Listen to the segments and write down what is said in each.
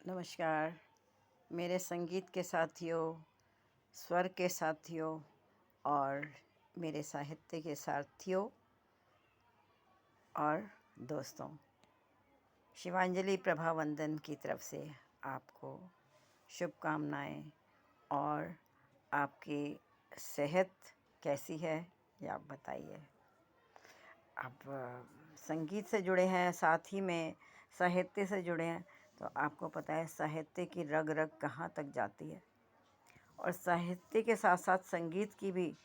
नमस्कार मेरे संगीत के साथियों, स्वर के साथियों और मेरे साहित्य के साथियों और दोस्तों। शिवांजलि प्रभावंदन की तरफ से आपको शुभकामनाएं। और आपकी सेहत कैसी है ये आप बताइए। आप संगीत से जुड़े हैं, साथ ही में साहित्य से जुड़े हैं, तो आपको पता है साहित्य की रग रग कहाँ तक जाती है। और साहित्य के साथ साथ संगीत की भी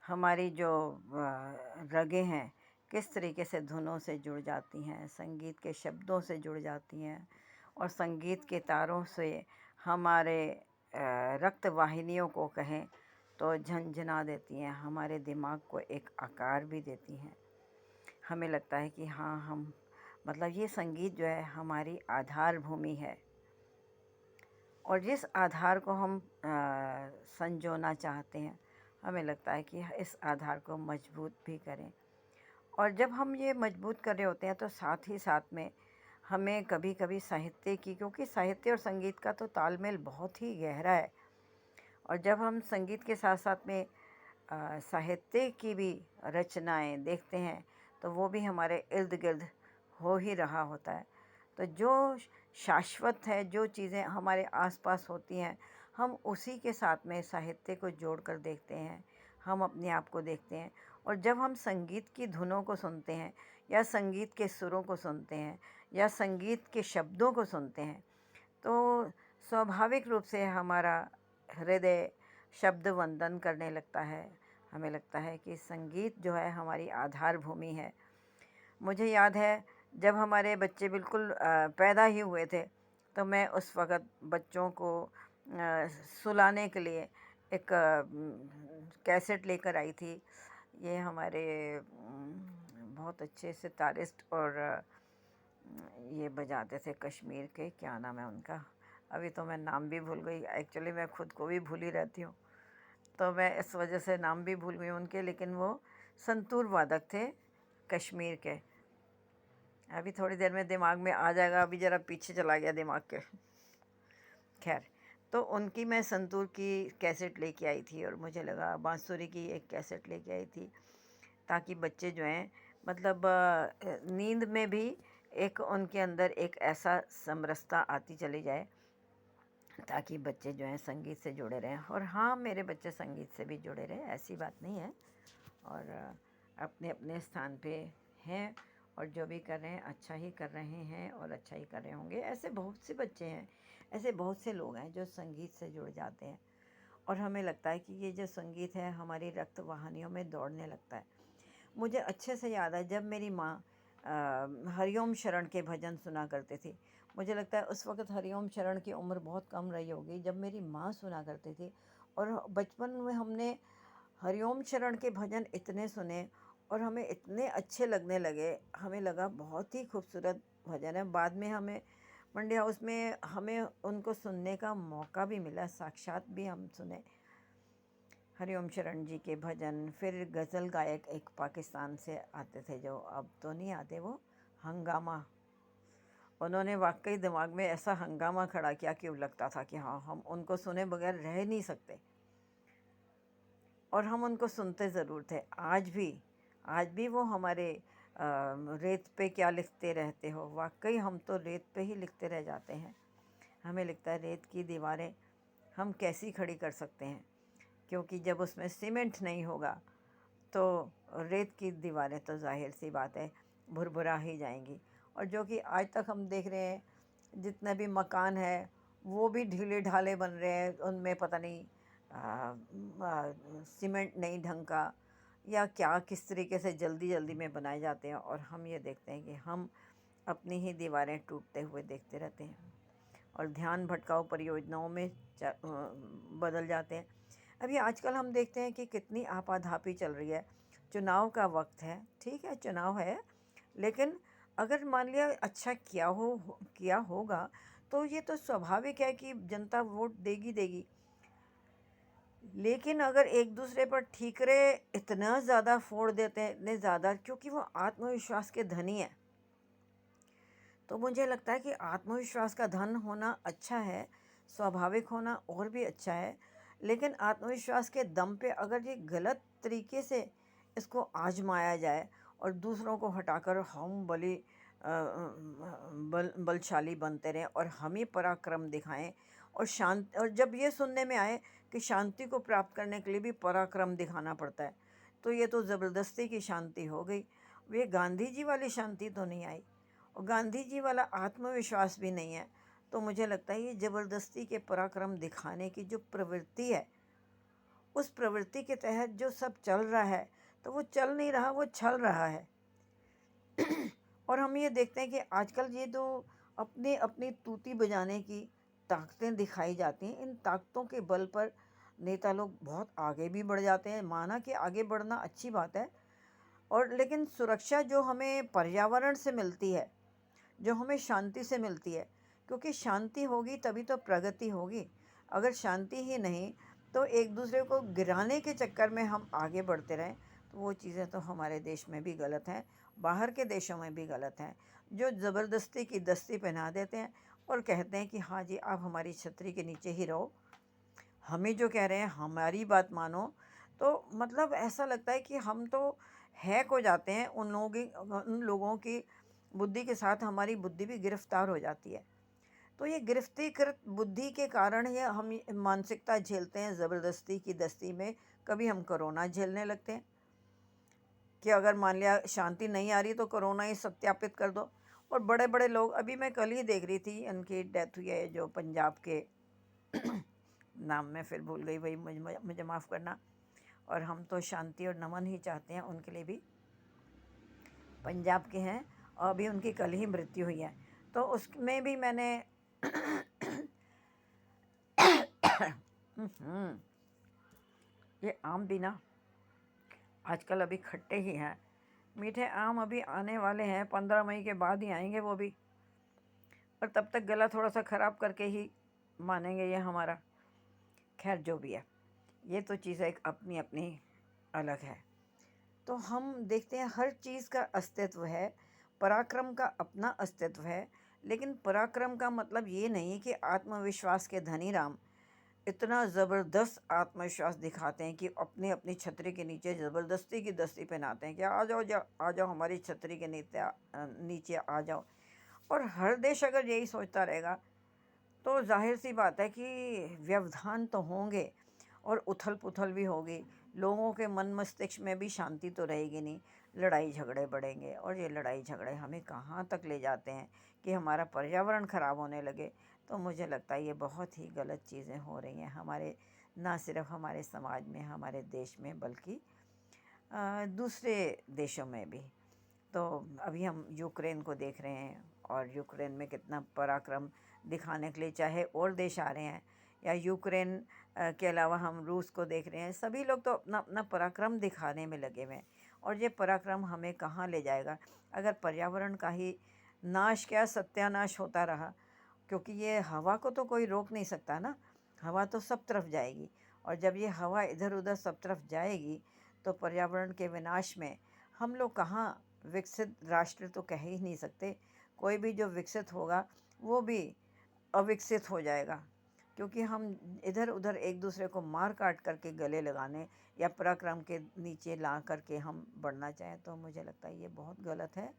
हमारी जो रगें हैं किस तरीके से धुनों से जुड़ जाती हैं, संगीत के शब्दों से जुड़ जाती हैं और संगीत के तारों से हमारे रक्त वाहिनियों को कहें तो झंझना देती हैं, हमारे दिमाग को एक आकार भी देती हैं। हमें लगता है कि हाँ, हम मतलब ये संगीत जो है हमारी आधार भूमि है और जिस आधार को हम संजोना चाहते हैं, हमें लगता है कि इस आधार को मजबूत भी करें। और जब हम ये मजबूत कर रहे होते हैं तो साथ ही साथ में हमें कभी कभी साहित्य की, क्योंकि साहित्य और संगीत का तो तालमेल बहुत ही गहरा है, और जब हम संगीत के साथ साथ में साहित्य की भी रचनाएं देखते हैं तो वो भी हमारे इर्द गिर्द हो ही रहा होता है। तो जो शाश्वत है, जो चीज़ें हमारे आसपास होती हैं, हम उसी के साथ में साहित्य को जोड़कर देखते हैं, हम अपने आप को देखते हैं। और जब हम संगीत की धुनों को सुनते हैं या संगीत के सुरों को सुनते हैं या संगीत के शब्दों को सुनते हैं तो स्वाभाविक रूप से हमारा हृदय शब्द वंदन करने लगता है। हमें लगता है कि संगीत जो है हमारी आधार भूमि है। मुझे याद है जब हमारे बच्चे बिल्कुल पैदा ही हुए थे तो मैं उस वक़्त बच्चों को सुलाने के लिए एक कैसेट लेकर आई थी। ये हमारे बहुत अच्छे सितारिस्ट और ये बजाते थे कश्मीर के, क्या नाम है उनका, अभी तो मैं नाम भी भूल गई। एक्चुअली मैं खुद को भी भूल ही रहती हूँ, तो मैं इस वजह से नाम भी भूल गई उनके, लेकिन वो संतूर वादक थे कश्मीर के। अभी थोड़ी देर में दिमाग में आ जाएगा, अभी ज़रा पीछे चला गया दिमाग के। खैर, तो उनकी मैं संतूर की कैसेट लेके आई थी और मुझे लगा बांसुरी की एक कैसेट लेके आई थी ताकि बच्चे जो हैं मतलब नींद में भी एक उनके अंदर एक ऐसा समरसता आती चली जाए ताकि बच्चे जो हैं संगीत से जुड़े रहें। और हाँ, मेरे बच्चे संगीत से भी जुड़े रहे, ऐसी बात नहीं है, और अपने अपने स्थान पे हैं और जो भी कर रहे हैं अच्छा ही कर रहे हैं और अच्छा ही कर रहे होंगे। ऐसे बहुत से बच्चे हैं, ऐसे बहुत से लोग हैं जो संगीत से जुड़ जाते हैं और हमें लगता है कि ये जो संगीत है हमारी रक्त वाहिनियों में दौड़ने लगता है। मुझे अच्छे से याद है जब मेरी माँ हरिओम शरण के भजन सुना करती थी। मुझे लगता है उस वक़्त हरिओम शरण की उम्र बहुत कम रही होगी जब मेरी माँ सुना करती थी, और बचपन में हमने हरिओम शरण के भजन इतने सुने और हमें इतने अच्छे लगने लगे, हमें लगा बहुत ही खूबसूरत भजन है। बाद में हमें मंडी हाउस में हमें उनको सुनने का मौका भी मिला, साक्षात भी हम सुने हरिओम शरण जी के भजन। फिर गज़ल गायक एक पाकिस्तान से आते थे जो अब तो नहीं आते, वो हंगामा। उन्होंने वाकई दिमाग में ऐसा हंगामा खड़ा किया कि लगता था कि हाँ, हम उनको सुने बगैर रह नहीं सकते, और हम उनको सुनते ज़रूर थे। आज भी वो हमारे रेत पे क्या लिखते रहते हो, वाकई हम तो रेत पे ही लिखते रह जाते हैं। हमें लगता है रेत की दीवारें हम कैसी खड़ी कर सकते हैं, क्योंकि जब उसमें सीमेंट नहीं होगा तो रेत की दीवारें तो जाहिर सी बात है भुरभुरा ही जाएंगी। और जो कि आज तक हम देख रहे हैं जितने भी मकान है वो भी ढीले ढाले बन रहे हैं, उनमें पता नहीं सीमेंट नहीं ढंग का या क्या किस तरीके से जल्दी जल्दी में बनाए जाते हैं, और हम ये देखते हैं कि हम अपनी ही दीवारें टूटते हुए देखते रहते हैं और ध्यान भटकाऊ परियोजनाओं में बदल जाते हैं। अभी आजकल हम देखते हैं कि कितनी आपाधापी चल रही है। चुनाव का वक्त है, ठीक है, चुनाव है, लेकिन अगर मान लिया अच्छा किया होगा तो ये तो स्वाभाविक है कि जनता वोट देगी देगी। लेकिन अगर एक दूसरे पर ठीकरे इतना ज़्यादा फोड़ देते हैं, इतने ज़्यादा, क्योंकि वो आत्मविश्वास के धनी है, तो मुझे लगता है कि आत्मविश्वास का धन होना अच्छा है, स्वाभाविक होना और भी अच्छा है, लेकिन आत्मविश्वास के दम पे अगर ये गलत तरीके से इसको आजमाया जाए और दूसरों को हटाकर हम बलशाली बनते रहें और हम ही पराक्रम दिखाएं, और शांत, और जब ये सुनने में आए कि शांति को प्राप्त करने के लिए भी पराक्रम दिखाना पड़ता है, तो ये तो ज़बरदस्ती की शांति हो गई। ये गांधी जी वाली शांति तो नहीं आई, और गांधी जी वाला आत्मविश्वास भी नहीं है। तो मुझे लगता है ये ज़बरदस्ती के पराक्रम दिखाने की जो प्रवृत्ति है, उस प्रवृत्ति के तहत जो सब चल रहा है, तो वो चल नहीं रहा, वो छल रहा है। और हम ये देखते हैं कि आजकल ये जो अपनी अपनी तूती बजाने की ताकतें दिखाई जाती हैं, इन ताकतों के बल पर नेता लोग बहुत आगे भी बढ़ जाते हैं। माना कि आगे बढ़ना अच्छी बात है, और लेकिन सुरक्षा जो हमें पर्यावरण से मिलती है, जो हमें शांति से मिलती है, क्योंकि शांति होगी तभी तो प्रगति होगी। अगर शांति ही नहीं, तो एक दूसरे को गिराने के चक्कर में हम आगे बढ़ते रहें, तो वो चीज़ें तो हमारे देश में भी गलत हैं, बाहर के देशों में भी गलत हैं, जो ज़बरदस्ती की दस्ती पहना देते हैं और कहते हैं कि हाँ जी, आप हमारी छतरी के नीचे ही रहो, हमें जो कह रहे हैं हमारी बात मानो। तो मतलब ऐसा लगता है कि हम तो हैक हो जाते हैं, उन लोगों की बुद्धि के साथ हमारी बुद्धि भी गिरफ्तार हो जाती है। तो ये गिरफ्तीकृत बुद्धि के कारण ये हम ये मानसिकता झेलते हैं ज़बरदस्ती की दस्ती में। कभी हम कोरोना झेलने लगते हैं कि अगर मान लिया शांति नहीं आ रही तो कोरोना ही सत्यापित कर दो। और बड़े बड़े लोग, अभी मैं कल ही देख रही थी, उनकी डेथ हुई है जो पंजाब के नाम में फिर भूल गई, वही मुझे माफ़ करना। और हम तो शांति और नमन ही चाहते हैं उनके लिए भी, पंजाब के हैं, और अभी उनकी कल ही मृत्यु हुई है। तो उसमें भी मैंने ये आम भी ना आजकल अभी खट्टे ही हैं, मीठे आम अभी आने वाले हैं, 15 मई के बाद ही आएंगे वो भी, और तब तक गला थोड़ा सा ख़राब करके ही मानेंगे ये हमारा। खैर जो भी है, ये तो चीज़ एक अपनी अपनी अलग है। तो हम देखते हैं हर चीज़ का अस्तित्व है, पराक्रम का अपना अस्तित्व है, लेकिन पराक्रम का मतलब ये नहीं कि आत्मविश्वास के धनी राम इतना ज़बरदस्त आत्मविश्वास दिखाते हैं कि अपनी अपनी छतरी के नीचे ज़बरदस्ती की दस्ती पहनाते हैं कि आ जाओ आ जाओ हमारी छतरी के नीचे आ जाओ। और हर देश अगर यही सोचता रहेगा, तो जाहिर सी बात है कि व्यवधान तो होंगे और उथल पुथल भी होगी, लोगों के मन मस्तिष्क में भी शांति तो रहेगी नहीं, लड़ाई झगड़े बढ़ेंगे, और ये लड़ाई झगड़े हमें कहाँ तक ले जाते हैं कि हमारा पर्यावरण ख़राब होने लगे। तो मुझे लगता है ये बहुत ही गलत चीज़ें हो रही हैं हमारे, ना सिर्फ हमारे समाज में, हमारे देश में, बल्कि दूसरे देशों में भी। तो अभी हम यूक्रेन को देख रहे हैं, और यूक्रेन में कितना पराक्रम दिखाने के लिए चाहे और देश आ रहे हैं, या यूक्रेन के अलावा हम रूस को देख रहे हैं, सभी लोग तो अपना अपना पराक्रम दिखाने में लगे हुए हैं। और ये पराक्रम हमें कहाँ ले जाएगा अगर पर्यावरण का ही नाश, क्या सत्यानाश होता रहा। क्योंकि ये हवा को तो कोई रोक नहीं सकता ना, हवा तो सब तरफ जाएगी, और जब ये हवा इधर उधर सब तरफ जाएगी, तो पर्यावरण के विनाश में हम लोग कहाँ विकसित राष्ट्र तो कह ही नहीं सकते। कोई भी जो विकसित होगा वो भी अविकसित हो जाएगा, क्योंकि हम इधर उधर एक दूसरे को मार काट करके गले लगाने या पराक्रम के नीचे ला करके हम बढ़ना चाहें, तो मुझे लगता है ये बहुत गलत है।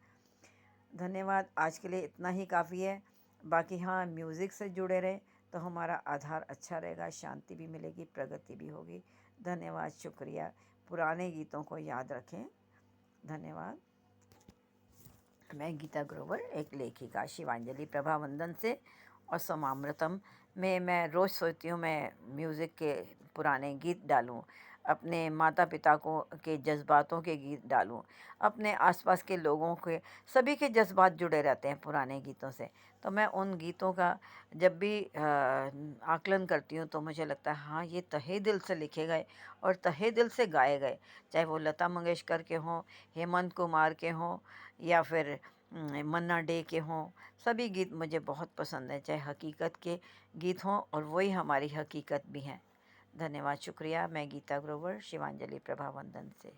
धन्यवाद, आज के लिए इतना ही काफ़ी है। बाकी हाँ, म्यूज़िक से जुड़े रहें तो हमारा आधार अच्छा रहेगा, शांति भी मिलेगी, प्रगति भी होगी। धन्यवाद, शुक्रिया। पुराने गीतों को याद रखें। धन्यवाद। मैं गीता ग्रोवर, एक लेखिका, शिवांजलि प्रभावंदन से, और समामृतम में मैं रोज़ सोचती हूँ मैं म्यूज़िक के पुराने गीत डालूँ, अपने माता पिता को के जज्बातों के गीत डालूँ, अपने आसपास के लोगों के, सभी के जज्बात जुड़े रहते हैं पुराने गीतों से। तो मैं उन गीतों का जब भी आकलन करती हूँ, तो मुझे लगता है हाँ, ये तहे दिल से लिखे गए और तहे दिल से गाए गए, चाहे वो लता मंगेशकर के हों, हेमंत कुमार के हों, या फिर मन्ना डे के हों। सभी गीत मुझे बहुत पसंद हैं, चाहे हकीकत के गीत हों, और वही हमारी हकीकत भी हैं। धन्यवाद, शुक्रिया। मैं गीता ग्रोवर, शिवांजलि प्रभावंदन से।